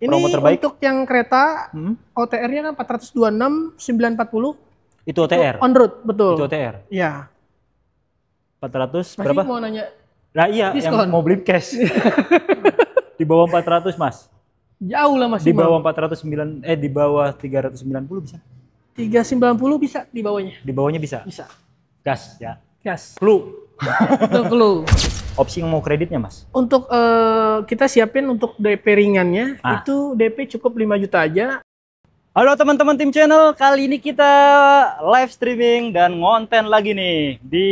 Promo Ini terbaik. untuk yang kereta OTR-nya kan 426 940. Itu OTR. On road, betul. Itu OTR. Iya. 400 Masih berapa? mau nanya Nah iya, diskon? yang mau beli cash. Di bawah 400, Mas. Jauh lah masih Di bawah 409, di bawah 390 bisa. 390 bisa di bawahnya. Di bawahnya bisa. Bisa. Gas ya. Gas. Clue. Itu clue. Opsi yang mau kreditnya, Mas. Untuk kita siapin untuk DP ringannya, Ah. itu DP cukup 5 juta aja. Halo teman-teman tim channel, kali ini kita live streaming dan ngonten lagi nih di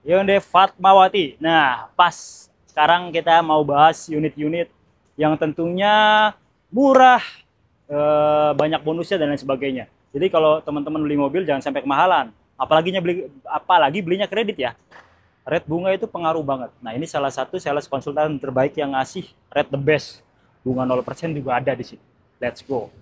Hyundai Fatmawati. Nah, pas sekarang kita mau bahas unit-unit yang tentunya murah, banyak bonusnya dan lain sebagainya. Jadi kalau teman-teman beli mobil jangan sampai kemahalan, apalagi belinya kredit ya. Rate bunga itu pengaruh banget. Nah, ini salah satu sales konsultan terbaik yang ngasih rate the best. Bunga 0% juga ada di sini. Let's go.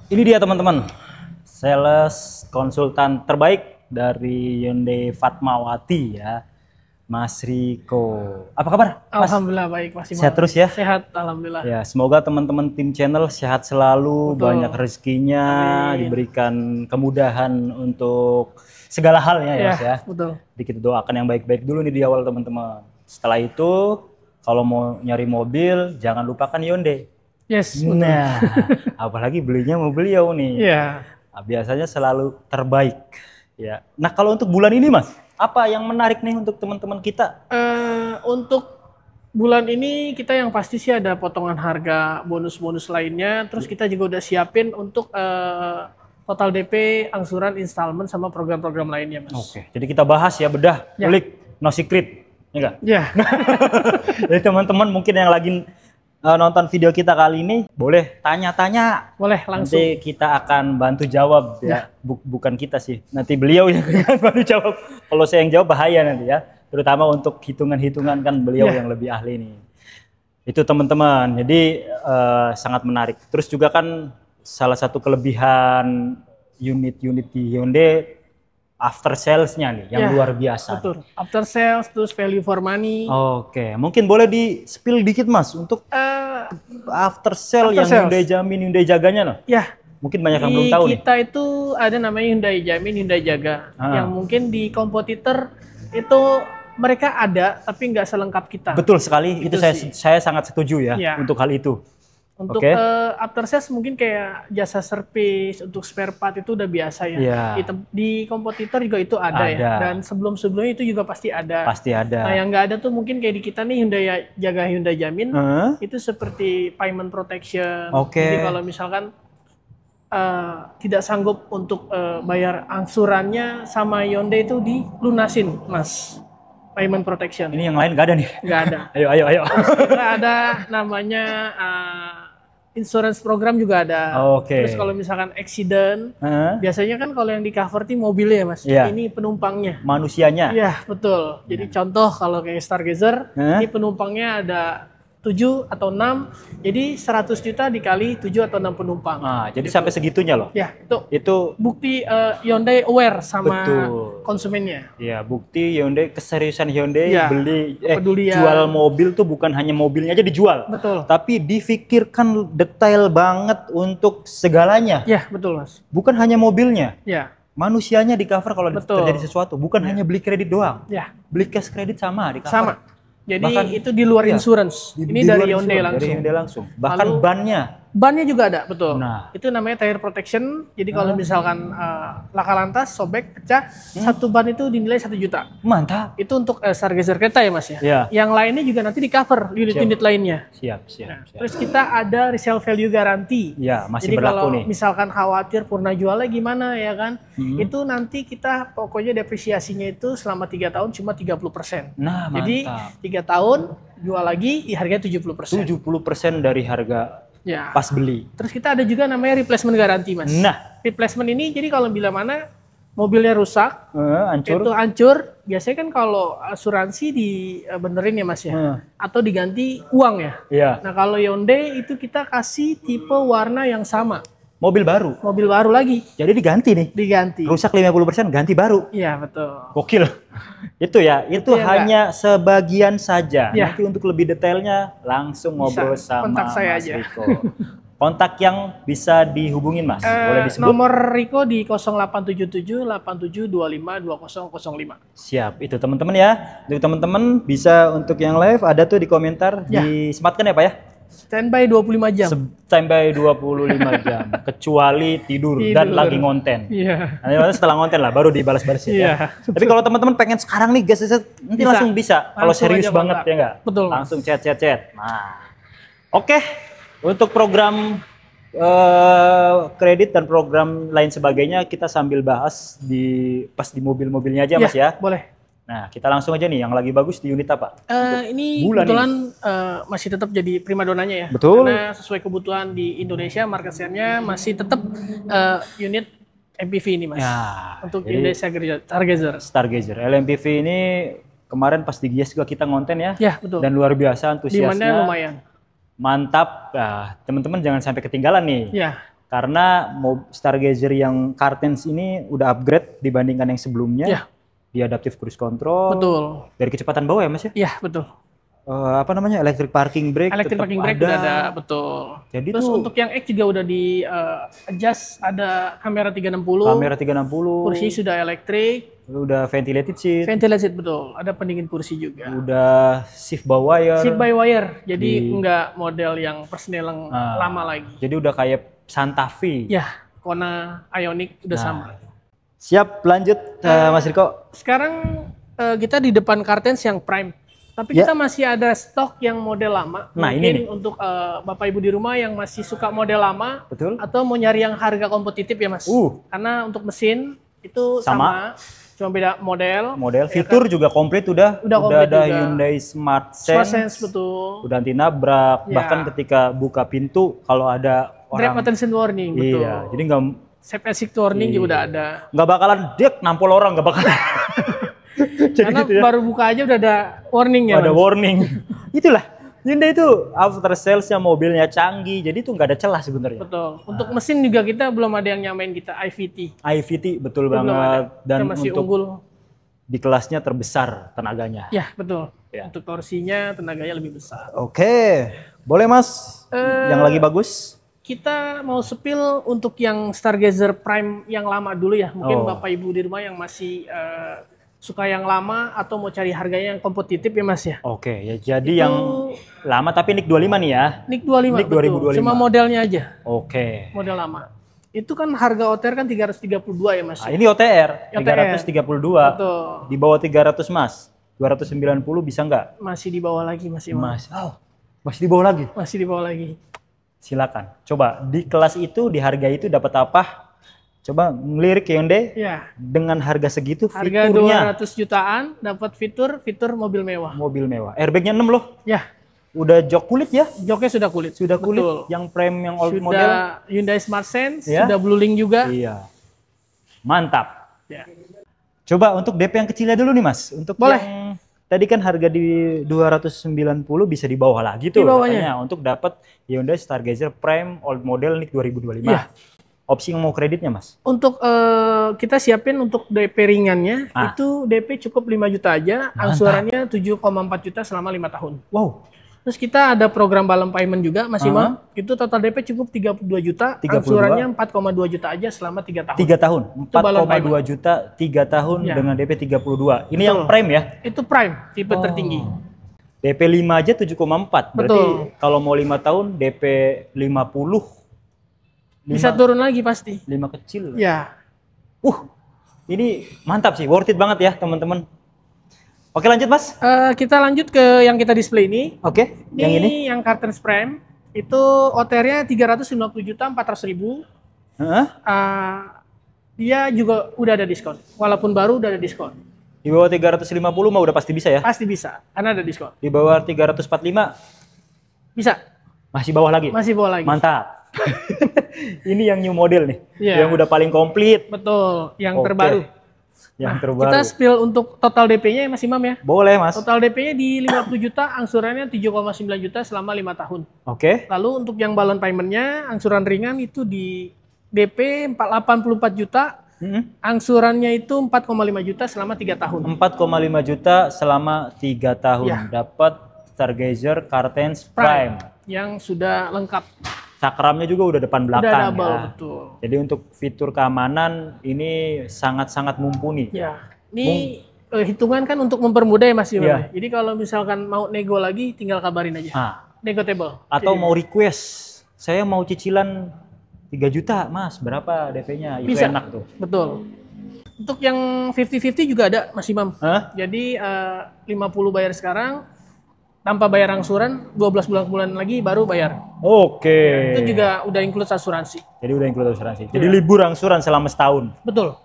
Ini dia teman-teman, sales konsultan terbaik dari Hyundai Fatmawati ya, Mas Riko. Apa kabar, Mas? Alhamdulillah baik, Mas Imam. Sehat terus ya? Sehat, alhamdulillah. Ya, semoga teman-teman tim channel sehat selalu, Betul. banyak rezekinya, Amin. diberikan kemudahan untuk segala halnya ya, Mas ya. Betul. Jadi kita doakan yang baik-baik dulu nih di awal teman-teman. Setelah itu, kalau mau nyari mobil, jangan lupakan Hyundai. Yes. Betul. Nah, apalagi belinya mau beliau nih. Iya. Nah, biasanya selalu terbaik. Ya. Nah, kalau untuk bulan ini, Mas, apa yang menarik nih untuk teman-teman kita? Untuk bulan ini kita yang pasti sih ada potongan harga, bonus-bonus lainnya. Terus kita juga udah siapin untuk total DP, angsuran, installment sama program-program lainnya, Mas. Oke, jadi kita bahas ya, bedah, Ya. kulik, no secret, ya enggak? Ya. Jadi teman-teman mungkin yang lagi nonton video kita kali ini, boleh tanya-tanya. Boleh langsung. Nanti kita akan bantu jawab ya. Bukan kita sih, nanti beliau yang akan bantu jawab. Kalau saya yang jawab bahaya nanti ya. Terutama untuk hitungan-hitungan kan beliau yang lebih ahli nih. Itu teman-teman, jadi sangat menarik. Terus juga kan salah satu kelebihan unit-unit di Hyundai after sales-nya nih yang luar biasa. Betul. After sales, terus value for money. Oke, mungkin boleh di-spill dikit Mas untuk after sale yang Hyundai jamin, Hyundai jaganya loh. Ya. Mungkin banyak yang belum tahu nih. Kita itu ada namanya Hyundai Jamin, Hyundai Jaga. Yang mungkin di kompetitor itu mereka ada, tapi nggak selengkap kita. Betul sekali, itu saya sangat setuju ya untuk hal itu. Untuk after sales mungkin kayak jasa service untuk spare part itu udah biasa ya. Di kompetitor juga itu ada ya. Dan sebelum-sebelumnya itu juga pasti ada. Pasti ada. Nah yang nggak ada tuh mungkin kayak di kita nih Hyundai Jaga, Hyundai Jamin itu seperti payment protection. Jadi kalau misalkan tidak sanggup untuk bayar angsurannya sama Hyundai itu dilunasin, Mas. Payment protection. Ini yang lain nggak ada nih? Nggak ada. Ayo. Kita ada namanya insurance program juga ada. Terus kalau misalkan accident, biasanya kan kalau yang di cover tuh mobilnya Mas. Ini penumpangnya. Manusianya. Iya betul. Jadi contoh kalau kayak Stargazer, ini penumpangnya ada 7 atau 6, jadi 100 juta dikali 7 atau 6 penumpang. Nah, jadi sampai segitunya loh. Ya, itu bukti Hyundai aware sama konsumennya. Iya, bukti Hyundai, keseriusan Hyundai beli jual mobil tuh bukan hanya mobilnya aja dijual. Betul. Tapi difikirkan detail banget untuk segalanya. Ya, betul, Mas. Bukan hanya mobilnya. Ya. Manusianya di cover kalau terjadi sesuatu, bukan hanya beli kredit doang. Ya. Beli cash kredit sama di cover. Sama. Jadi bahkan, itu di luar insurance. Ini dari Hyundai langsung. Dari Hyundai langsung. Bahkan bannya juga ada, betul. Nah. Itu namanya tire protection. Jadi kalau misalkan laka lantas, sobek, pecah, satu ban itu dinilai 1 juta. Mantap. Itu untuk Stargazer kereta ya Mas ya. Yang lainnya juga nanti di cover unit-unit lainnya. Siap. Terus kita ada resale value guarantee. Ya, masih jadi berlaku kalau nih. Misalkan khawatir purna jualnya gimana ya kan, itu nanti kita pokoknya depresiasinya itu selama 3 tahun cuma 30%. Nah, mantap. Jadi 3 tahun jual lagi harganya 70%. 70% dari harga pas beli. Terus kita ada juga namanya replacement garanti Mas. Nah, replacement ini jadi kalau bila mana mobilnya rusak, hancur. Itu hancur, biasanya kan kalau asuransi dibenerin ya Mas ya, atau diganti uang ya. Iya. Nah kalau Hyundai itu kita kasih tipe warna yang sama. mobil baru. Mobil baru lagi. Jadi diganti nih. Diganti. Rusak 50%, ganti baru. Iya, betul. Gokil. Itu ya, itu hanya sebagian saja. Ya. Nanti untuk lebih detailnya langsung ngobrol sama kontak saya Mas aja. Riko. Kontak yang bisa dihubungin, Mas. Boleh disebut? Nomor Riko di 0877 8725 2005. Siap, itu teman-teman ya. Untuk teman-teman bisa untuk yang live ada tuh di komentar disematkan ya, Pak ya. Standby 25 jam. Standby 25 jam. Kecuali tidur dan lagi ngonten. Iya. Nanti setelah ngonten lah baru dibalas-balas ya. Tapi kalau teman-teman pengen sekarang nih gas nanti langsung bisa. Kalau serius banget ya enggak? Betul. Langsung chat. Nah. Oke. Untuk program kredit dan program lain sebagainya kita sambil bahas pas di mobil-mobilnya aja, Mas ya. Boleh. Nah, kita langsung aja nih yang lagi bagus di unit apa? Ini kebetulan masih tetap jadi primadonanya ya. Betul. Karena sesuai kebutuhan di Indonesia market share-nya masih tetap unit MPV ini, Mas. Ya, untuk Hyundai Stargazer. Stargazer. LMPV ini kemarin pas di Gias juga kita ngonten ya. Ya, betul. Dan luar biasa antusiasnya. Demandnya lumayan. Mantap. Nah, teman-teman jangan sampai ketinggalan nih. Ya. Karena Stargazer yang Cartens ini udah upgrade dibandingkan yang sebelumnya. Ya. Di adaptive cruise control. Betul. Dari kecepatan bawah ya, Mas ya? Iya, betul. Apa namanya? Electric parking brake. Electric parking brake udah ada, betul. Jadi terus untuk yang X juga udah di adjust, ada kamera 360. Kamera 360. Kursi sudah elektrik. Udah ventilated seat. Ventilated betul. Ada pendingin kursi juga. Udah shift by wire. Shift by wire. Jadi enggak model yang persneling lama lagi. Jadi udah kayak Santa Fe. Ya, Kona Ioniq udah sama. Siap, lanjut Mas Riko. Sekarang kita di depan Cartens yang Prime. Tapi kita masih ada stok yang model lama. Nah, mungkin ini untuk Bapak Ibu di rumah yang masih suka model lama. Betul. Atau mau nyari yang harga kompetitif ya, Mas. Karena untuk mesin itu sama. Cuma beda model. Fitur juga komplit udah ada juga. Hyundai Smart Sense, betul. Udah anti nabrak, bahkan ketika buka pintu kalau ada orang Drive attention warning, betul. Iya, jadi nggak Safe exit warning juga udah ada. Nggak bakalan nampol orang, nggak bakalan. Karena gitu ya. Baru buka aja udah ada warning ya. Ada warning. Itulah Hyundai itu after salesnya mobilnya canggih, jadi itu nggak ada celah sebenarnya. Betul. Untuk mesin juga kita belum ada yang nyamain kita IVT. IVT betul itu banget. Dan masih untuk unggul. Di kelasnya terbesar tenaganya. Ya betul. Ya. Untuk torsinya tenaganya lebih besar. Oke, boleh Mas. Yang lagi bagus. Kita mau spill untuk yang Stargazer Prime yang lama dulu ya. Mungkin Bapak Ibu di rumah yang masih suka yang lama atau mau cari harganya yang kompetitif ya Mas ya. Oke, ya jadi itu yang lama tapi NIK 25 nih ya. NIK 25 NIK 2025. Cuma modelnya aja. Oke. Model lama. Itu kan harga OTR kan 332 ya Mas. Nah, ini OTR 332. Betul. Di bawah 300 Mas. 290 bisa nggak? Masih di bawah lagi masih. Masih di bawah lagi? Masih di bawah lagi. Silakan. Coba di kelas itu, di harga itu dapat apa? Coba ngelirik Hyundai dengan harga segitu, harga fiturnya 200 jutaan dapat fitur mobil mewah. Mobil mewah. Airbagnya 6 loh. Ya. Udah jok kulit ya? Joknya sudah kulit. Sudah kulit. Betul. Yang prime yang old sudah model. Hyundai Smart Sense, sudah Blue Link juga. Iya. Mantap. Ya. Coba untuk DP yang kecilnya dulu nih Mas. Untuk boleh. Yang tadi kan harga di 290 bisa di bawah lagi tuh. Di bawahnya. Katanya, untuk dapat Hyundai Stargazer Prime old model NIK 2025. Ya. Opsi yang mau kreditnya Mas? Untuk kita siapin untuk DP ringannya itu DP cukup 5 juta aja, angsurannya 7,4 juta selama 5 tahun. Wow. Terus kita ada program balance payment juga Mas Imam. Itu total DP cukup 32 juta, 32. Angsurannya 4,2 juta aja selama 3 tahun. 3 tahun. 4,2 juta 3 tahun dengan DP 32. Ini yang prime ya? Itu prime, tipe tertinggi. DP 5 aja 7,4. Berarti kalau mau 5 tahun DP 50 bisa turun lagi pasti. 5 kecil. Ya. Ini mantap sih, worth it banget ya teman-teman. Oke lanjut Mas. Kita lanjut ke yang kita display ini. Oke. Yang ini? Yang Cartens Prime. Itu OTR-nya 350 juta 400 ribu. Dia juga udah ada diskon. Walaupun baru udah ada diskon. Di bawah 350 mah udah pasti bisa ya? Pasti bisa, karena ada diskon. Di bawah 345? Bisa. Masih bawah lagi? Masih bawah lagi. Mantap. Ini yang new model nih, yang udah paling komplit. Betul, yang terbaru. Yang terbaru. Kita spill untuk total DP-nya ya Mas Imam ya. Boleh Mas. Total DP-nya di 50 juta, angsurannya 7,9 juta selama 5 tahun. Oke. Lalu untuk yang balance payment-nya, angsuran ringan itu di DP 84 juta, angsurannya itu 4,5 juta selama 3 tahun. 4,5 juta selama 3 tahun. Ya. Dapat Stargazer Cartens Prime yang sudah lengkap. Cakramnya juga udah depan belakang. Udah double, ya. Betul. Jadi untuk fitur keamanan ini sangat-sangat mumpuni. Ya. Ini hitungan kan untuk mempermudah ya Mas Iwan. Ya. Jadi kalau misalkan mau nego lagi tinggal kabarin aja. Negotiable. Atau mau request, saya mau cicilan 3 juta Mas, berapa DP-nya? Itu bisa. Enak tuh. Betul. Untuk yang 50-50 juga ada Mas Imam. Jadi 50 bayar sekarang, tanpa bayar angsuran, 12 bulan lagi baru bayar. Oke. Itu juga udah include asuransi. Jadi udah include asuransi. Jadi libur angsuran selama setahun. Betul.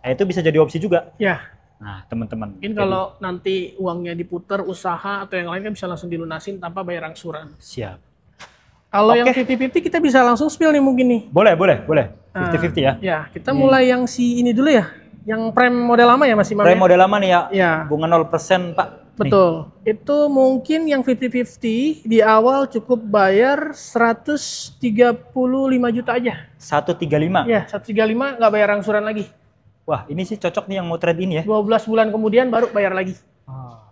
Nah, itu bisa jadi opsi juga. Ya. Nah, teman-teman. Mungkin kalau nanti uangnya diputar usaha atau yang lain kan bisa langsung dilunasin tanpa bayar angsuran. Siap. Kalau yang 50-50 kita bisa langsung spill nih mungkin nih. Boleh. 50-50 ya. Ya, kita mulai yang si ini dulu ya. Yang prime model lama ya Mas Imam. Prime model lama nih ya. Ya. Bunga 0% Pak. Betul. Nih. Itu mungkin yang 50-50 di awal cukup bayar 135 juta aja. 135? Ya, 135 nggak bayar angsuran lagi. Wah, ini sih cocok nih yang mau trade in ya. 12 bulan kemudian baru bayar lagi.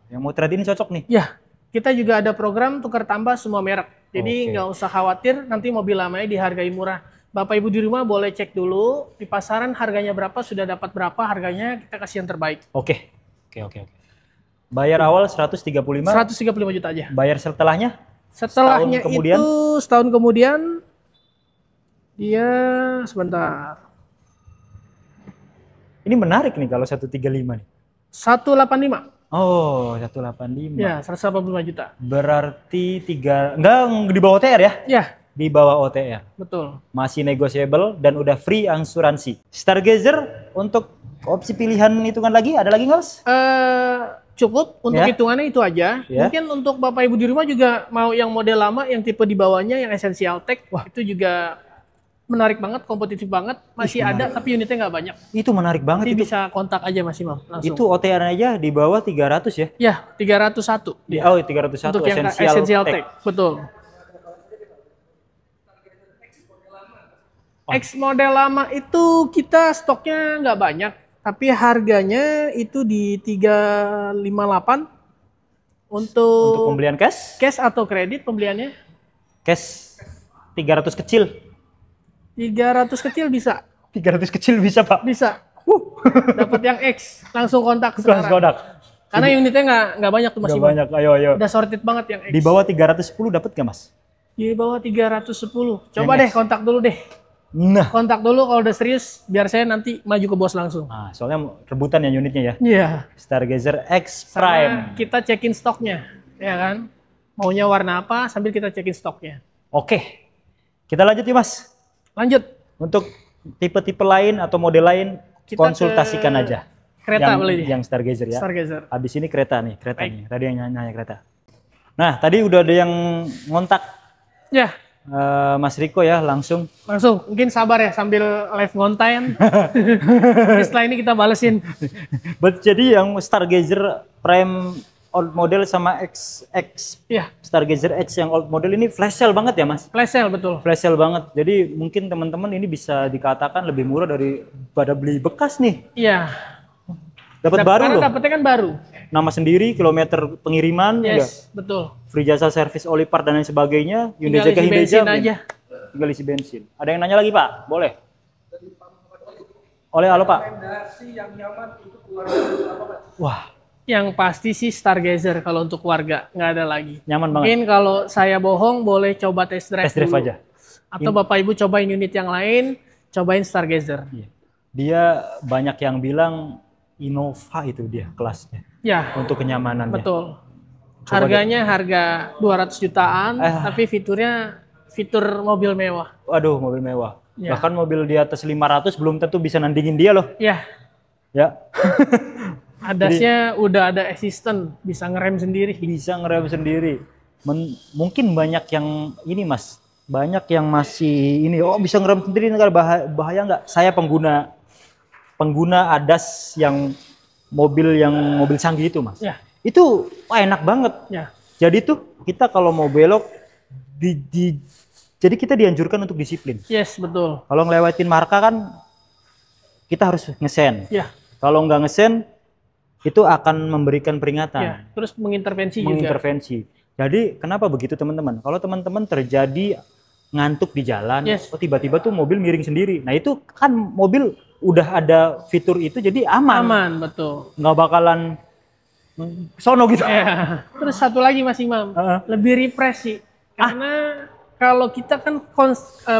Yang mau trade in cocok nih. Ya, kita juga ada program tukar tambah semua merek. Jadi nggak usah khawatir nanti mobil lamanya dihargai murah. Bapak Ibu di rumah boleh cek dulu di pasaran harganya berapa, sudah dapat berapa harganya, kita kasih yang terbaik. Oke. Bayar awal 135 juta aja. Bayar setelahnya? Setelahnya setahun kemudian dia sebentar. Ini menarik nih kalau 135 nih. 185. Oh, 185. Ya, 185 juta. Berarti enggak di bawah OTR ya? Ya. Di bawah OTR. Betul. Masih negotiable dan udah free angsuransi. Stargazer untuk opsi pilihan hitungan lagi ada lagi nggak, Mas? Cukup untuk hitungannya itu aja. Mungkin untuk Bapak Ibu di rumah juga mau yang model lama yang tipe di bawahnya yang Essential Tech. Wah, itu juga menarik banget, kompetitif banget. Masih ada tapi unitnya nggak banyak. Itu menarik banget. Nanti bisa kontak aja Mas Imam langsung. Itu OTR aja di bawah 300 ya? Ya, 301. Oh, 301 untuk yang Essential Tech. Betul. X model lama itu kita stoknya nggak banyak. Tapi harganya itu di 358 untuk pembelian cash? Cash atau kredit pembeliannya? Cash 300 kecil. 300 kecil bisa. 300 kecil bisa, Pak? Bisa. Dapat yang X, langsung kontak sekarang. Langsung kontak. Karena unitnya nggak banyak tuh Mas. Nggak banyak, ayo. Udah sorted banget yang X. Di bawah 310 dapat nggak Mas? Di bawah 310. Coba deh kontak dulu deh. Nah, kontak dulu kalau udah serius, biar saya nanti maju ke bos langsung. Nah, soalnya rebutan ya unitnya ya. Iya. Stargazer X Prime. Sama kita cekin stoknya, ya kan? Maunya warna apa sambil kita cekin stoknya. Oke, kita lanjut ya Mas. Lanjut. Untuk tipe-tipe lain atau model lain, kita konsultasikan aja. Kereta boleh yang Stargazer ya. Stargazer. Habis ini kereta nih. Tadi yang nanya kereta. Nah, tadi udah ada yang ngontak. Ya. Mas Riko ya langsung mungkin sabar ya sambil live ngonten. Setelah ini kita balesin. Jadi yang Stargazer Prime old model sama XX Stargazer X yang old model ini flash sale banget ya Mas? Flash sale, betul. Flash sale banget. Jadi mungkin teman-teman ini bisa dikatakan lebih murah daripada beli bekas nih. Iya. Dapat baru loh. Dapatnya kan baru. Nama sendiri, kilometer pengiriman, betul. Free jasa servis oli part dan lain sebagainya. Tinggal isi bensin aja. Tinggal isi bensin. Ada yang nanya lagi Pak? Boleh. Halo Pak. Wah. Yang pasti sih Stargazer kalau untuk keluarga, nggak ada lagi. Nyaman banget. Mungkin kalau saya bohong boleh coba test drive dulu. Aja. Atau Bapak Ibu cobain unit yang lain, cobain Stargazer. Dia banyak yang bilang Innova itu dia kelasnya. Ya. Untuk kenyamanannya. Betul. Harganya harga 200 jutaan, tapi fitur mobil mewah. Waduh, mobil mewah. Ya. Bahkan mobil di atas 500 belum tentu bisa nandingin dia loh. Ya. Ya. Adasnya udah ada assistant, bisa ngerem sendiri. Bisa ngerem sendiri. Mungkin banyak yang ini Mas, banyak yang masih ini, bisa ngerem sendiri, nggak bahaya nggak? Saya pengguna ADAS yang mobil canggih itu Mas. Ya. Itu enak banget. Ya. Jadi tuh kita kalau mau belok di Jadi kita dianjurkan untuk disiplin. Yes, betul. Kalau ngelewatin marka kan kita harus ngesen. Ya. Kalau nggak ngesen itu akan memberikan peringatan. Ya. Terus mengintervensi juga. Mengintervensi. Jadi kenapa begitu teman-teman? Kalau teman-teman terjadi ngantuk di jalan, yes, tiba-tiba tuh mobil miring sendiri. Nah itu kan mobil udah ada fitur itu jadi aman. Aman, betul. Nggak bakalan sono gitu. Ya. Terus satu lagi Mas Imam, lebih refresh sih. Karena kalau kita kan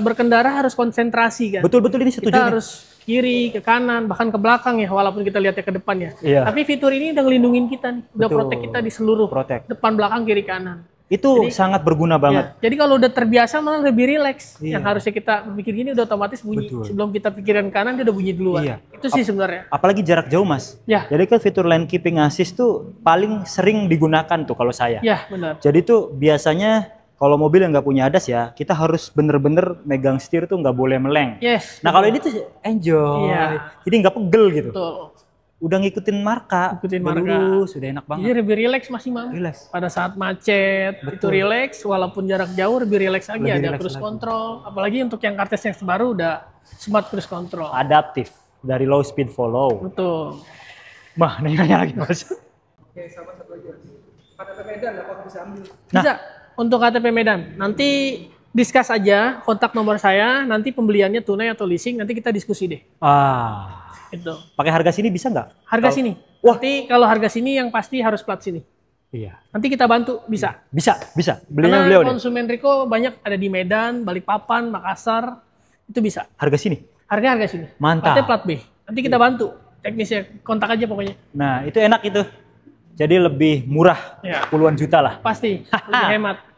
berkendara harus konsentrasi kan. Betul-betul ini setuju. Kita harus kiri, ke kanan, bahkan ke belakang ya, walaupun kita lihatnya ke depan ya. Iya. Tapi fitur ini udah ngelindungin kita nih, udah protect kita di seluruh depan, belakang, kiri, kanan. Itu jadi, sangat berguna banget. Ya, jadi kalau udah terbiasa malah lebih rileks. Yang harusnya kita berpikir gini udah otomatis bunyi. Betul. Sebelum kita pikiran kanan dia udah bunyi duluan. Iya. Itu sih sebenarnya. Apalagi jarak jauh Mas. Ya. Jadi kan fitur lane keeping assist tuh paling sering digunakan tuh kalau saya. Ya benar. Jadi tuh biasanya kalau mobil yang nggak punya ADAS ya, kita harus bener-bener megang setir tuh nggak boleh meleng. Yes. Nah kalau ini tuh enjoy. Iya. Jadi nggak pegel gitu. Betul. Udah ngikutin marka, sudah enak banget. Jadi lebih rileks Mas Imam. Rileks. Pada saat macet itu rileks, walaupun jarak jauh lebih rileks lagi, ada cruise control. Apalagi untuk yang kartes yang baru udah smart cruise control. Adaptif dari low speed follow. Betul. Mah, nanya lagi Mas. Oke, sama satu lagi. KTP Medan apakah bisa ambil? Nah. Bisa. Untuk KTP Medan, nanti discuss aja kontak nomor saya, nanti pembeliannya tunai atau leasing, nanti kita diskusi deh. Itu. Pakai harga sini bisa nggak? Harga sini. Wah. Nanti kalau harga sini yang pasti harus plat sini. Iya. Nanti kita bantu, bisa. Bisa. Belinya beliau nih. Konsumen Rico banyak ada di Medan, Balikpapan, Makassar, itu bisa. Harga sini? Harga sini. Mantap. Platnya plat B. Nanti kita bantu. Teknisnya kontak aja pokoknya. Nah itu enak itu. Jadi lebih murah, puluhan juta lah. Pasti, lebih hemat.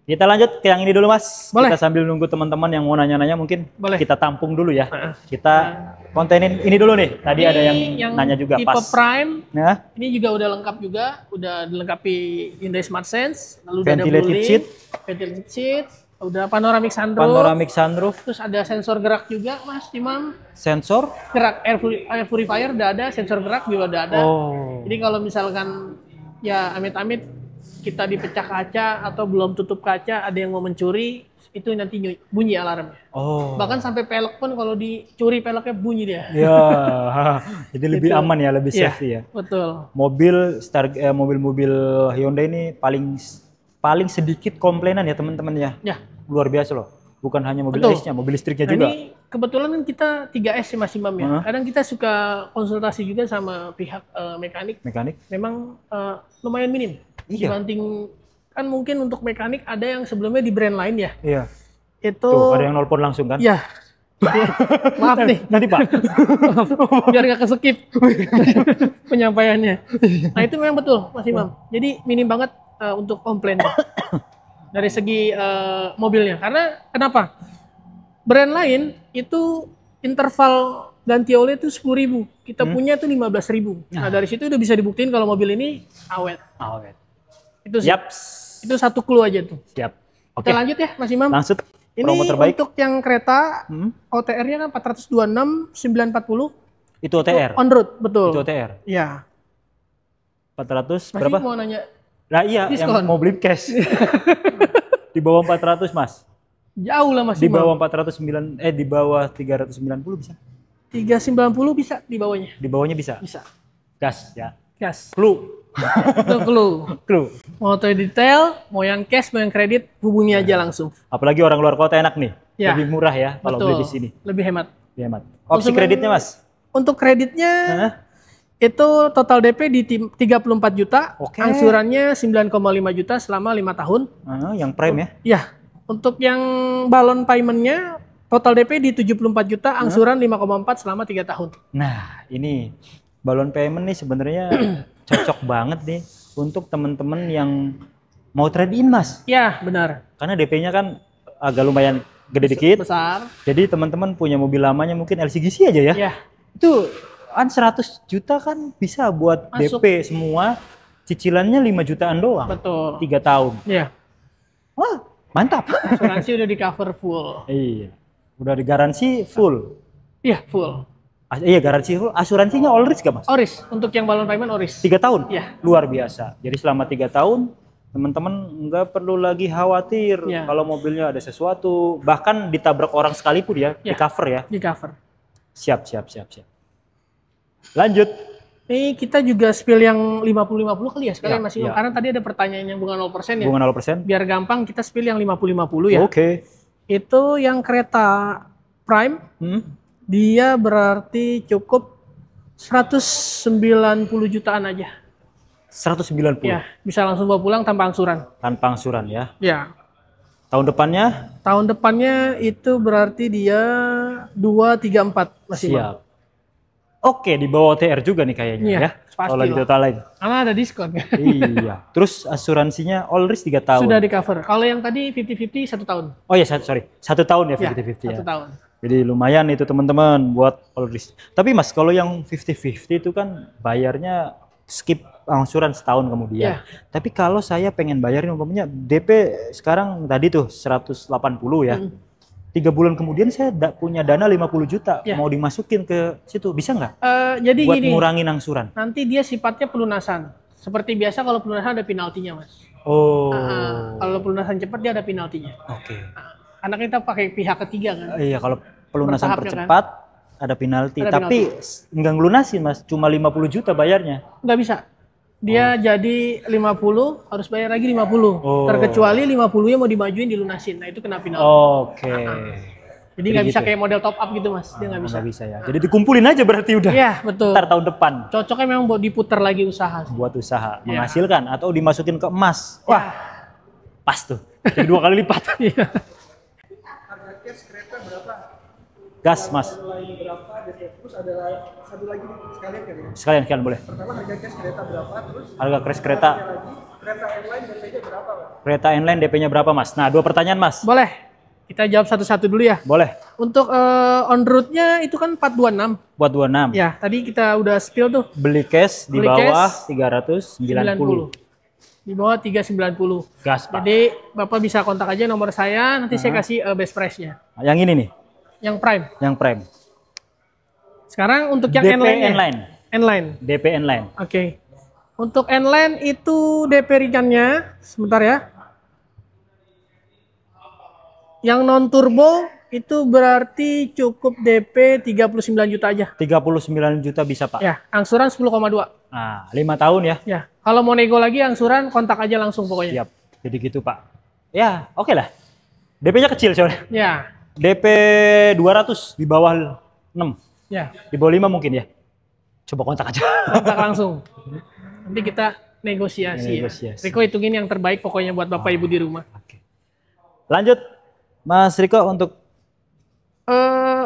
Kita lanjut ke yang ini dulu Mas. Boleh. Kita sambil nunggu teman-teman yang mau nanya-nanya mungkin. Boleh. Kita tampung dulu ya. Kita kontenin ini dulu nih. Tadi ini ada yang nanya juga tipe pas. Prime. Nah. Ini juga udah lengkap juga. Udah dilengkapi Hyundai Smart Sense. Lalu ventilated seat. Ventilated seat. Udah panoramic sunroof. Panoramic sunroof. Terus ada sensor gerak juga Mas Imam. Sensor? Gerak. Air purifier udah ada. Sensor gerak juga udah ada. Jadi kalau misalkan ya amit-amit kita dipecah kaca atau belum tutup kaca, ada yang mau mencuri, itu nanti bunyi alarmnya. Bahkan sampai pelek pun kalau dicuri peleknya bunyi dia. Ya, jadi lebih aman ya, lebih safety ya. Betul. Mobil-mobil Hyundai ini paling sedikit komplainan ya teman-teman ya. Ya. Luar biasa loh. Bukan hanya mobil S-nya, mobil listriknya juga. Ini kebetulan kan kita 3S ya Mas Imam ya. Kadang kita suka konsultasi juga sama pihak mekanik. Memang lumayan minim. Dibanding kan mungkin untuk mekanik ada yang sebelumnya di brand lain ya. Iya. Itu tuh, ada yang nelpon langsung kan? Iya. Maaf nih. Nanti Pak. Biar nggak keskip penyampaiannya. Nah itu memang betul Mas Imam. Jadi minim banget untuk komplainnya. Dari segi mobilnya. Karena kenapa? Brand lain itu interval ganti oli itu 10.000. Kita punya itu 15.000. Nah dari situ udah bisa dibuktiin kalau mobil ini awet. Itu sih. Itu satu clue aja tuh. Siap. Kita lanjut ya Mas Imam. Langsung. Ini untuk yang kereta OTR-nya kan 426 940. Itu OTR. On road, betul. Itu OTR. Iya. 400 Masih berapa? Mau nanya. Nah iya, diskon. Yang mau beli cash. Di bawah 400 Mas. Jauh lah Mas Imam. Di bawah 409 di bawah 390 bisa. 390 bisa di bawahnya. Di bawahnya bisa. Bisa. Gas ya. Gas. Clue. Itu clue. Mau detail, mau yang cash, mau yang kredit, hubungi aja langsung. Apalagi orang luar kota enak nih. Ya. Lebih murah ya kalau beli di sini. Lebih hemat. Opsi kreditnya Mas? Untuk kreditnya itu total DP di 34 juta, angsurannya 9,5 juta selama 5 tahun. Yang prime ya? Iya. Untuk yang balon paymentnya total DP di 74 juta, angsuran 5,4 selama 3 tahun. Nah, ini balon payment nih sebenarnya cocok banget nih untuk teman-teman yang mau trade-in Mas. Iya, benar. Karena DP-nya kan agak lumayan gede dikit. Besar. Jadi teman-teman punya mobil lamanya mungkin LCGC aja ya. Iya. Itu kan 100 juta kan bisa buat masuk. DP semua. Cicilannya 5 jutaan doang. Betul. 3 tahun. Iya. Wah, mantap. Asuransi udah di cover full. Iya. Udah digaransi full. Iya, full. Iya, garansi full. Asuransinya all risk gak Mas? All risk. Untuk yang balon payment all risk. 3 tahun? Iya. Luar biasa. Jadi selama 3 tahun teman-teman nggak perlu lagi khawatir kalau mobilnya ada sesuatu, bahkan ditabrak orang sekalipun ya, di cover ya. Di cover. Siap. Lanjut. Ini kita juga spill yang 50-50 kali ya sekalian Mas Imam. Karena tadi ada pertanyaan yang bunga 0% ya. Bunga 0%. Biar gampang kita spill yang 50-50 ya. Oke. Itu yang kereta Prime, dia berarti cukup 190 jutaan aja. 190? Ya, bisa langsung bawa pulang tanpa angsuran. Tanpa angsuran ya? Ya. Tahun depannya? Tahun depannya itu berarti dia 234 masih. Siap. Oke, di bawah OTR juga nih kayaknya ya. Kalau di totalin. Karena ada diskon. Iya. Terus asuransinya all risk 3 tahun. Sudah di cover. Kalau yang tadi 50-50 1 tahun. Oh iya, sorry. 1 tahun ya 50-50 ya. 1 tahun. Jadi lumayan itu teman-teman buat all risk. Tapi Mas, kalau yang 50-50 itu kan bayarnya skip angsuran setahun kemudian. Tapi kalau saya pengen bayarin umpamanya DP sekarang tadi tuh 180 ya. 3 bulan kemudian saya punya dana 50 juta mau dimasukin ke situ, bisa nggak? Jadi buat gini, ngurangin angsuran. Nanti dia sifatnya pelunasan. Seperti biasa kalau pelunasan ada penaltinya, Mas. Oh. Kalau pelunasan cepat dia ada penaltinya. Oke. Karena kita pakai pihak ketiga kan. Iya, kalau pelunasan percepat kan? Ada penalti. Tapi nggak ngelunasin Mas, cuma 50 juta bayarnya. Nggak bisa. Dia jadi 50, harus bayar lagi 50. Terkecuali 50-nya mau dimajuin dilunasin. Nah itu kena penalti. Oke. Jadi nggak bisa kayak model top up gitu Mas. Dia nggak bisa. Nggak bisa ya. Jadi dikumpulin aja berarti udah. Iya betul. Ntar tahun depan. Cocoknya memang buat diputar lagi usaha. Buat usaha. Menghasilkan atau dimasukin ke emas. Wah pas tuh. Jadi 2 kali lipat. Iya. Harga cash kereta berapa? Gas Mas. Berapa? Terus ada satu lagi nih, sekalian kan ya? Sekalian boleh. Pertama harga cash kereta berapa? Terus harga cash kereta. Kereta inline DP-nya berapa, Pak? Kereta inline DP-nya berapa Mas? Nah 2 pertanyaan Mas. Boleh. Kita jawab satu-satu dulu ya. Boleh. Untuk on road-nya itu kan 426. 426. Ya, tadi kita udah spill tuh. Beli cash di bawah 390. Di bawah 390. Gas Pak. Jadi Bapak bisa kontak aja nomor saya, nanti saya kasih best price-nya. Yang ini nih. Yang Prime. Yang Prime. Sekarang untuk yang DP N-Line. DP N-Line. Oke. Untuk N-Line itu DP ringannya, sebentar ya. Yang non turbo itu berarti cukup DP 39 juta aja. 39 juta bisa Pak? Ya, angsuran 10,2. Nah, 5 tahun ya? Ya, kalau mau nego lagi angsuran kontak aja langsung pokoknya. Siap, jadi gitu Pak. Ya, oke lah. DP-nya kecil soalnya. Ya. DP 200 di bawah 6. Ya. Di bawah 5 mungkin ya. Coba kontak aja. Kontak langsung. Nanti kita negosiasi. Ya. Riko hitungin yang terbaik pokoknya buat Bapak Ibu di rumah. Oke. Lanjut, Mas Riko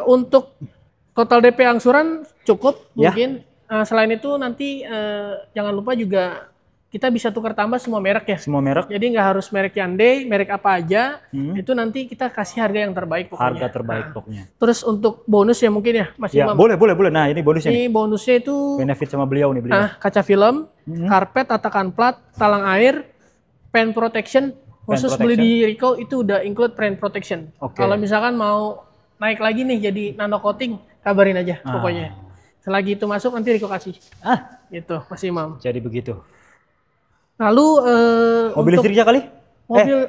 untuk total DP angsuran cukup ya. Mungkin. Selain itu nanti jangan lupa juga kita bisa tukar tambah semua merek ya. Semua merek. Jadi nggak harus merek Hyundai, merek apa aja. Itu nanti kita kasih harga yang terbaik pokoknya. Harga terbaik pokoknya. Terus untuk bonus ya mungkin ya Mas Imam. Boleh. Nah ini bonusnya. Ini bonusnya itu benefit sama beliau nih beliau. Kaca film, karpet, tatakan plat, talang air, paint protection. Khusus beli di Rico itu udah include paint protection. Kalau misalkan mau naik lagi nih jadi nano coating, kabarin aja pokoknya. Selagi itu masuk nanti Rico kasih. Gitu Mas Imam. Jadi begitu. Lalu mobil listriknya kali?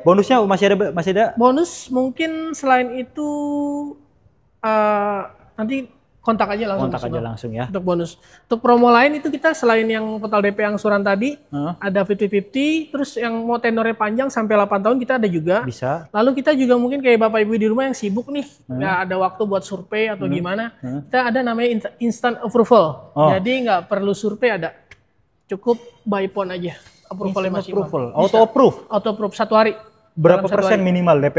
Bonusnya masih ada? Bonus mungkin selain itu nanti kontak aja langsung. Ya. Untuk bonus. Untuk promo lain itu kita selain yang total DP angsuran tadi, ada 50-50, terus yang mau tenornya panjang sampai 8 tahun kita ada juga. Bisa. Lalu kita juga mungkin kayak Bapak Ibu di rumah yang sibuk nih, nggak ada waktu buat survei atau gimana, kita ada namanya instant approval. Jadi nggak perlu survei ada. Cukup by phone aja. Auto approve 1 hari. Berapa persen minimal DP?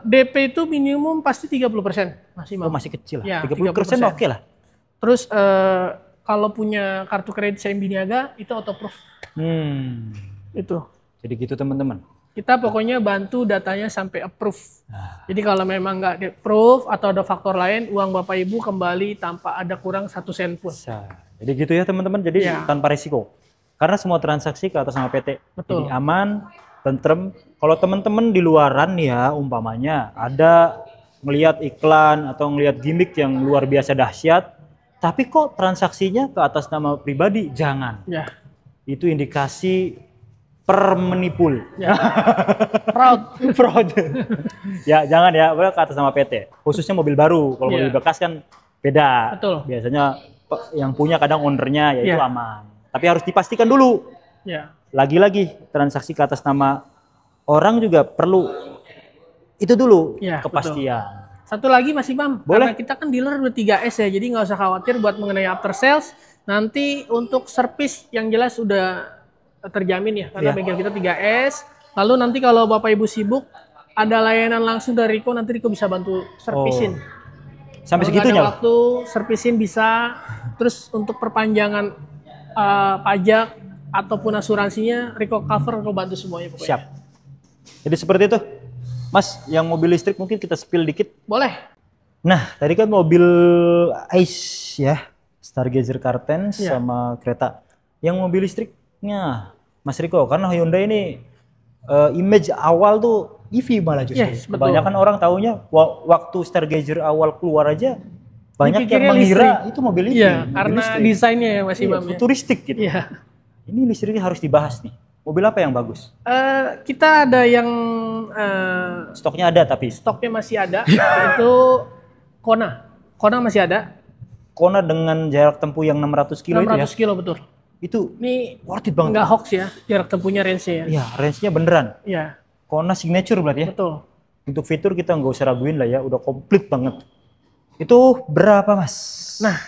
DP itu minimum pasti 30%. Masih kecil lah. Ya, 30% oke lah. Terus kalau punya kartu kredit CIMB Niaga itu auto approve. Itu. Jadi gitu teman-teman. Kita pokoknya bantu datanya sampai approve. Jadi kalau memang nggak approve atau ada faktor lain, uang Bapak Ibu kembali tanpa ada kurang 1 sen pun. Jadi gitu ya teman-teman. Jadi tanpa risiko. Karena semua transaksi ke atas nama PT. Betul. Jadi aman, tentrem. Kalau teman-teman di luaran ya umpamanya ada ngelihat iklan atau ngelihat gimmick yang luar biasa dahsyat, tapi kok transaksinya ke atas nama pribadi, jangan. Ya. Itu indikasi permenipul. Ya. Fraud. Fraud. Ya jangan ya, boleh ke atas nama PT. Khususnya mobil baru. Kalau mobil bekas kan beda. Betul. Biasanya yang punya kadang ownernya ya itu aman. Tapi harus dipastikan dulu. Ya. Lagi-lagi transaksi ke atas nama orang juga perlu itu dulu kepastian. Betul. Satu lagi Mas Imam, boleh. Karena kita kan dealer udah 3S ya, jadi nggak usah khawatir buat mengenai after sales. Nanti untuk servis yang jelas udah terjamin ya, karena bengkel kita 3S. Lalu nanti kalau Bapak Ibu sibuk, ada layanan langsung dari Riko, nanti Riko bisa bantu servisin. Sampai kalau segitunya ada waktu servisin bisa. Terus untuk perpanjangan pajak ataupun asuransinya, Riko cover, Riko bantu semuanya pokoknya. Siap. Jadi seperti itu. Mas, yang mobil listrik mungkin kita spill dikit. Boleh. Nah, tadi kan mobil ICE ya, Stargazer Cartens sama kereta. Yang mobil listriknya, Mas Riko, karena Hyundai ini image awal tuh EV malah justru. Kebanyakan orang taunya waktu Stargazer awal keluar aja banyak yang mengira itu mobil EV. Iya, karena listrik. Desainnya ya Mas Imam. Futuristik gitu. Iya. Ini listriknya harus dibahas nih. Mobil apa yang bagus? Kita ada yang stoknya ada tapi stoknya masih ada. Itu Kona. Kona masih ada. Kona dengan jarak tempuh yang 600 kilo 600 itu ya? kilo betul. Itu ini worth it banget. Nggak hoax ya, jarak tempuhnya range-nya ya. Iya, range-nya beneran. Iya. Kona signature berarti ya? Betul. Untuk fitur kita nggak usah raguin lah ya, udah komplit banget. Itu berapa Mas? Nah,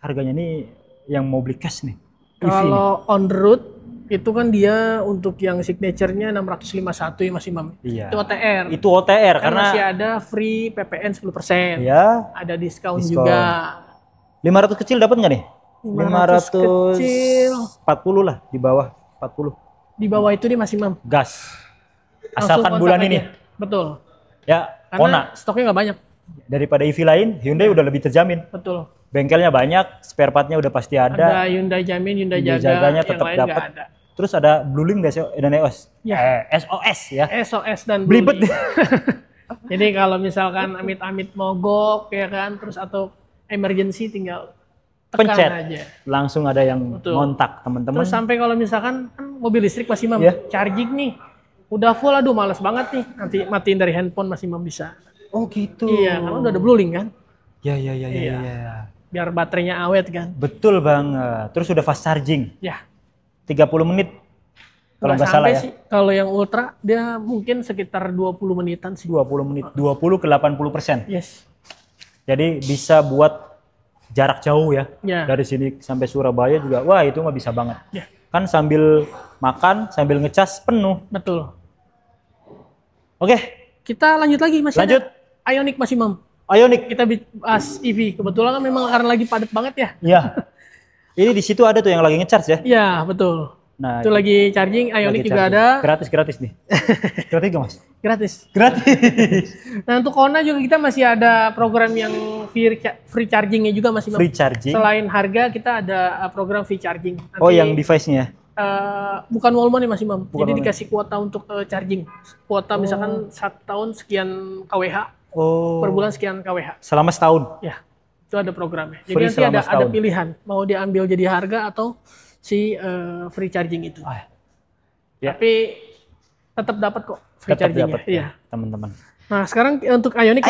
harganya nih yang mau beli cash nih. Kalau on the road itu kan dia untuk yang signature-nya 651 ya Mas Imam. Iya. Itu OTR. Itu OTR kan karena masih ada free PPN 10%. Iya. Ada diskon juga. 500 kecil dapat nggak nih? 500 kecil 40 lah, di bawah 40. Di bawah itu nih Mas Imam. Gas. Asalkan bulan ini. Betul. Ya, karena stoknya nggak banyak. Daripada EV lain, Hyundai udah lebih terjamin. Betul. Bengkelnya banyak, spare partnya udah pasti ada. Ada Hyundai Jamin, Hyundai Jaga, jaganya tetap dapat. Terus ada Bluelink dan EOS. Ya. SOS ya. SOS dan Belibet. Jadi kalau misalkan amit-amit mogok ya kan, terus atau emergency tinggal tekan pencet aja. Langsung ada yang kontak teman-teman. Terus sampai kalau misalkan mobil listrik Mas Imam charging nih, udah full, aduh males banget nih, nanti matiin dari handphone Mas Imam bisa. Oh gitu. Iya, karena udah ada Bluelink kan. Ya. Biar baterainya awet kan. Betul banget. Terus udah fast charging. Ya. 30 menit. Kalau nggak salah ya. Sih. Kalau yang ultra dia mungkin sekitar 20 menitan sih. 20 menit. 20 ke 80%. Yes. Jadi bisa buat jarak jauh ya. Dari sini sampai Surabaya juga. Wah, itu mah bisa banget. Ya. Kan sambil makan, sambil ngecas penuh. Betul. Oke. Kita lanjut lagi Mas. Lanjut. Ioniq Mas Imam. Ioniq. Kita bahas EV. Kebetulan kan memang karena lagi padat banget ya. Iya. Ini di situ ada tuh yang lagi ngecharge ya? Iya, betul. Nah, itu lagi charging, Ioniq juga ada. Gratis nih. Gratis gak Mas? Gratis. Gratis. Nah, untuk Kona juga kita masih ada program yang free chargingnya juga masih. Free charging. Selain harga kita ada program free charging. Nanti, yang device-nya? Bukan wall money Mas Imam. Jadi dikasih kuota untuk charging. Kuota misalkan 1 tahun sekian kWh. Per bulan sekian kWh. Selama setahun? Ya, itu ada programnya. Jadi nanti ada pilihan. Mau diambil jadi harga atau si free charging itu. Ya. Tapi tetap dapat kok free chargingnya. Iya, teman-teman. Nah, sekarang untuk Ioniq.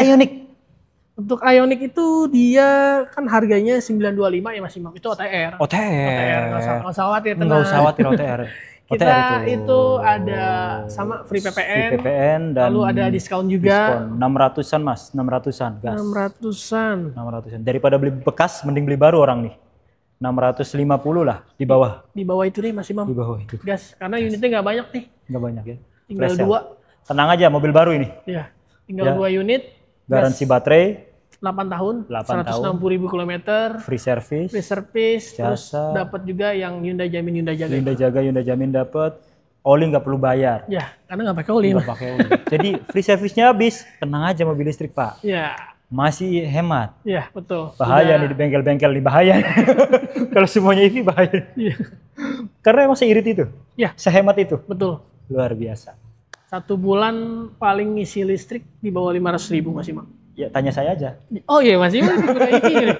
Untuk Ioniq itu dia kan harganya 925 ya Mas Imam. Itu OTR. OTR. Nggak usah khawatir. Nggak usah khawatir OTR. Kita itu ada sama free PPN, dan lalu ada diskon juga. 600-an Mas, 600-an gas. 600-an. Daripada beli bekas, mending beli baru orang nih. 650 lah di bawah. Di bawah itu nih Mas Imam. Di bawah itu. Gas, karena unitnya nggak banyak nih. Nggak banyak ya. Tinggal 2. Tenang aja, mobil baru ini. Iya, tinggal 2 unit. Garansi baterai. 8 tahun, 160.000 km, free service, terus dapat juga yang Hyundai Jamin, Hyundai Jamin dapat, oli nggak perlu bayar. Ya, karena nggak pakai oli. Nggak pakai oli. Jadi free service-nya habis, tenang aja mobil listrik Pak. Ya. Masih hemat. Ya, betul. Bahaya nih di bengkel-bengkel nih, bahaya. Kalau semuanya EV bahaya. Iya. Karena emang seirit itu. Ya. Sehemat itu. Betul. Luar biasa. 1 bulan paling ngisi listrik di bawah 500.000 Mas Imam. Ya tanya saya aja. Oh iya Mas, ini pengguna EV ini.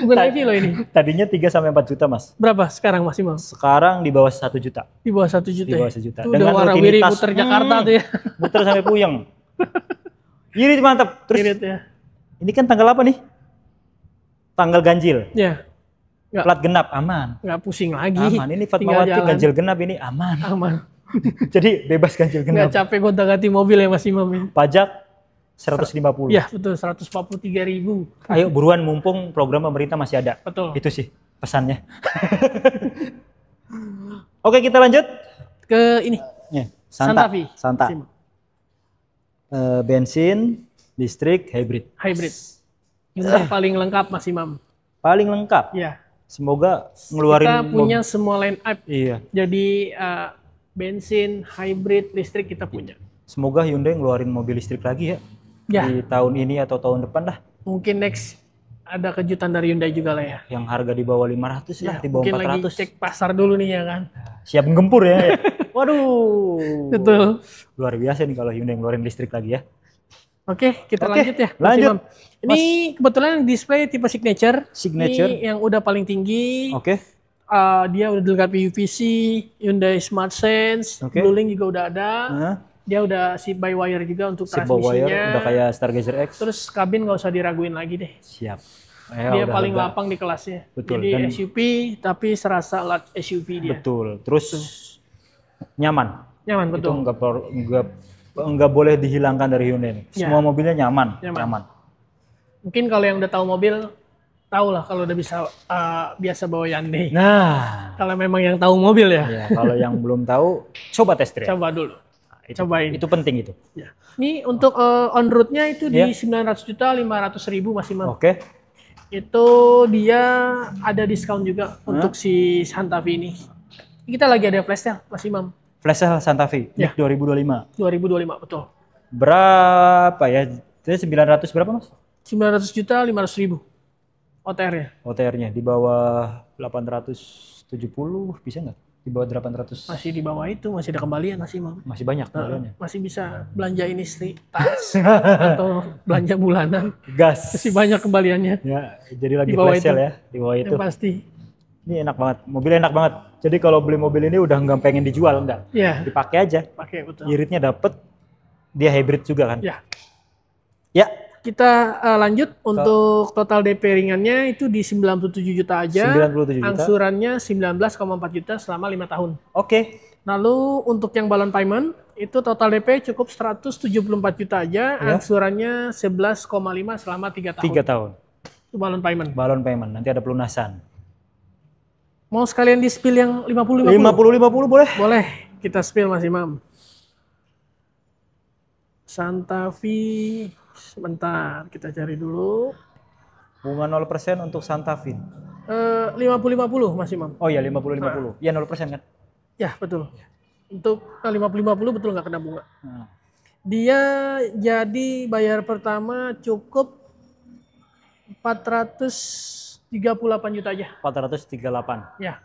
Pengguna EV loh ini. Tadinya 3 sampai 4 juta Mas. Berapa sekarang Mas Imam? Sekarang di bawah 1 juta. Di bawah 1 juta. Di bawah 1 juta. Itu udah warawiri muter Jakarta tuh ya. Muter sampai puyeng. Irit mantap. Terus Irit, ya. Ini kan tanggal apa nih? Tanggal ganjil. Ya. Plat genap aman. Nggak pusing lagi. Aman. Ini Fatmawati ganjil genap ini aman. Aman. Jadi bebas ganjil genap. Nggak capek gonta-ganti mobil ya Mas Imam ini. Pajak 150. Ya betul, 143.000. Ayo buruan mumpung program pemerintah masih ada. Betul. Itu sih pesannya. Oke, kita lanjut ke ini. Santa. Santa. Bensin, listrik, hybrid. Hybrid. Yang paling lengkap Mas Imam. Paling lengkap. Ya. Semoga ngeluarin. Kita punya semua line up. Iya. Jadi bensin, hybrid, listrik kita punya. Semoga Hyundai ngeluarin mobil listrik lagi ya. Di tahun ini atau tahun depan lah. Mungkin next ada kejutan dari Hyundai juga lah ya. Yang harga di bawah 500 lah, di bawah 400. Mungkin lagi cek pasar dulu nih ya kan. Siap menggempur ya. Waduh. Betul. Luar biasa nih kalau Hyundai ngeluarin listrik lagi ya. Oke, kita lanjut ya. Lanjut. Ini kebetulan display tipe signature. Signature. Ini yang udah paling tinggi. Oke. Dia udah dilengkapi UVC, Hyundai Smart Sense, Bluelink juga udah ada. Dia udah seat by wire juga untuk transmisinya. Wire, udah kayak Stargazer X. Terus kabin nggak usah diraguin lagi deh. Siap. Dia paling lapang di kelasnya. Betul. Jadi Dan SUV tapi serasa large SUV dia. Betul. Terus nyaman. Nyaman betul. Itu nggak boleh dihilangkan dari Hyundai. Semua mobilnya nyaman. Mungkin kalau yang udah tahu mobil tahu lah kalau udah bisa biasa bawa Hyundai. Nah, kalau memang yang tahu mobil ya. Kalau yang belum tahu, coba test drive. Coba dulu. Cobain. Itu penting itu. Ya. Ini untuk on roadnya itu di 900.500.000 Mas Imam. Oke. Itu dia ada diskon juga untuk si Santa Fe ini. Kita lagi ada flash sale Mas Imam. Flash sale Santa Fe 2025. 2025 betul. Berapa ya? Jadi 900 berapa Mas? 900.500.000 OTR-nya. OTR-nya di bawah 870 bisa nggak? Di bawah 800. Masih di bawah itu, masih ada kembalian Mas Imam. Masih banyak kembaliannya. Masih bisa belanjain istri tas atau belanja bulanan. Gas. Masih banyak kembaliannya. Ya, jadi lagi flash sale ya di bawah itu. Yang pasti. Ini enak banget, mobilnya enak banget. Jadi kalau beli mobil ini udah nggak pengen dijual, enggak. Iya. Dipakai aja. Pakai betul. Iritnya dapet, dia hybrid juga kan. Ya. Ya. Kita lanjut untuk total DP ringannya itu di 97 juta aja. 97 juta. Angsurannya 19,4 juta selama 5 tahun. Oke. Lalu untuk yang balon payment itu total DP cukup 174 juta aja. Ya. Angsurannya 11,5 selama 3 tahun. 3 tahun. Itu balon payment. Balon payment, nanti ada pelunasan. Mau sekalian di spill yang 50-50? 50-50 boleh? Boleh, kita spill Mas Imam. Santa Fe, sebentar kita cari dulu. Bunga 0% untuk Santa Fe. 50-50 Mas Imam. Oh iya 50-50. Iya 0% kan? Ya betul. Untuk 50-50 betul nggak kena bunga. Nah. Dia jadi bayar pertama cukup 438 juta aja. 438. Ya.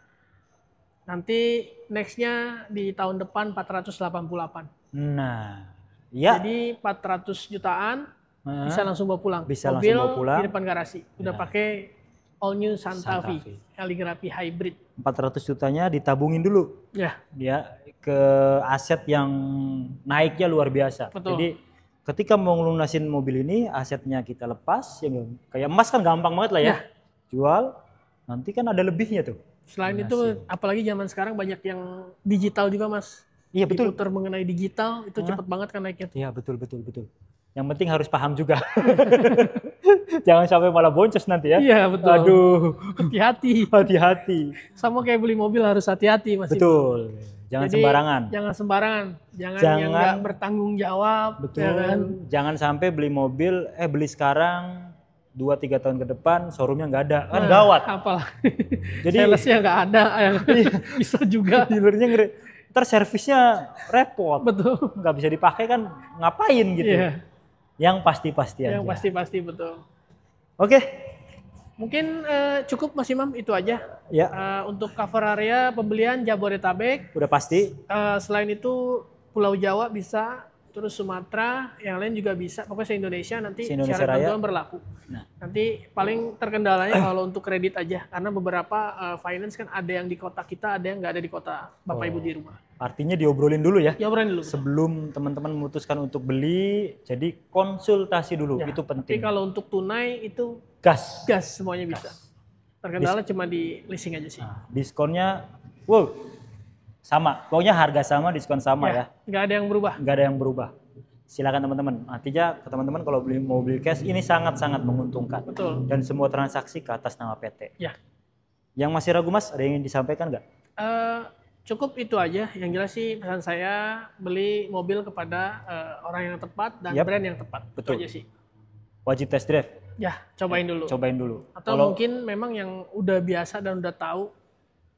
Nanti nextnya di tahun depan 488. Nah, ya. Jadi 400 jutaan bisa langsung bawa pulang. Bisa mobil langsung bawa pulang. Di depan garasi. Udah pakai all new Santa Fe. Kaligrafi hybrid. 400 jutanya ditabungin dulu. Ya. Ya, ke aset yang naiknya luar biasa. Betul. Jadi ketika mau ngelunasin mobil ini, asetnya kita lepas, ya kayak emas kan gampang banget lah ya. Jual, nanti kan ada lebihnya tuh. Selain itu, apalagi zaman sekarang banyak yang digital juga Mas. Iya betul. Diputar mengenai digital, itu cepet banget kan naiknya. Iya betul. Yang penting harus paham juga. Jangan sampai malah boncos nanti ya. Iya betul. Aduh. Hati-hati. Sama kayak beli mobil harus hati-hati Mas. Betul. Jangan sembarangan. Jangan sembarangan. Jangan yang nggak bertanggung jawab. Betul. Ya kan? Jangan sampai beli mobil, beli sekarang 2-3 tahun ke depan showroomnya nggak ada. Kan gawat. Apalah. Jadi salesnya nggak ada. Bisa juga. Dealernya ntar servisnya repot. Betul. Nggak bisa dipakai kan ngapain gitu. Yeah. Yang pasti-pasti aja. Yang pasti-pasti betul. Oke. Mungkin cukup Mas Imam itu aja. Ya. Untuk cover area pembelian Jabodetabek. Udah pasti. Selain itu Pulau Jawa bisa. terus Sumatera, yang lain juga bisa. Pokoknya se-Indonesia nanti Se-Indonesia syarat Raya. bantuan berlaku. Nah. Nanti paling terkendalanya kalau untuk kredit aja, karena beberapa finance kan ada yang di kota kita, ada yang nggak ada di kota Bapak Ibu di rumah. Artinya diobrolin dulu ya. Diobrolin dulu. Sebelum teman-teman memutuskan untuk beli, jadi konsultasi dulu, Ya, itu tapi penting. kalau untuk tunai itu Gas. semuanya bisa. Terkendala cuma di leasing aja sih. Nah, diskonnya, wow, sama. Pokoknya harga sama, diskon sama ya. Nggak ada yang berubah. Nggak ada yang berubah. Silakan teman-teman. Artinya ke teman-teman kalau mau beli cash ini sangat-sangat menguntungkan. Betul. Dan semua transaksi ke atas nama PT. Ya. Yang masih ragu Mas, ada yang ingin disampaikan nggak? Cukup itu aja. Yang jelas sih pesan saya beli mobil kepada orang yang tepat dan brand yang tepat. Betul. Itu aja sih. Wajib test drive. Ya, cobain dulu. Cobain dulu. Atau mungkin memang yang udah biasa dan udah tahu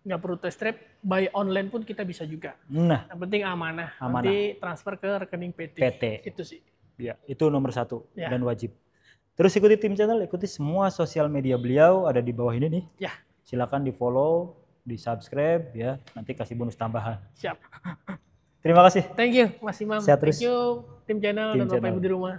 nggak perlu test drive, buy online pun kita bisa juga. Nah, yang penting amanah. Nanti transfer ke rekening PT. Itu sih. Ya, itu nomor 1 dan wajib. Terus ikuti tim channel, ikuti semua sosial media beliau ada di bawah ini nih. Ya. Silakan di follow, di subscribe ya. Nanti kasih bonus tambahan. Siap. Terima kasih. Thank you Mas Imam. Sehat terus. Thank you tim channel dan Bapak Ibu di rumah.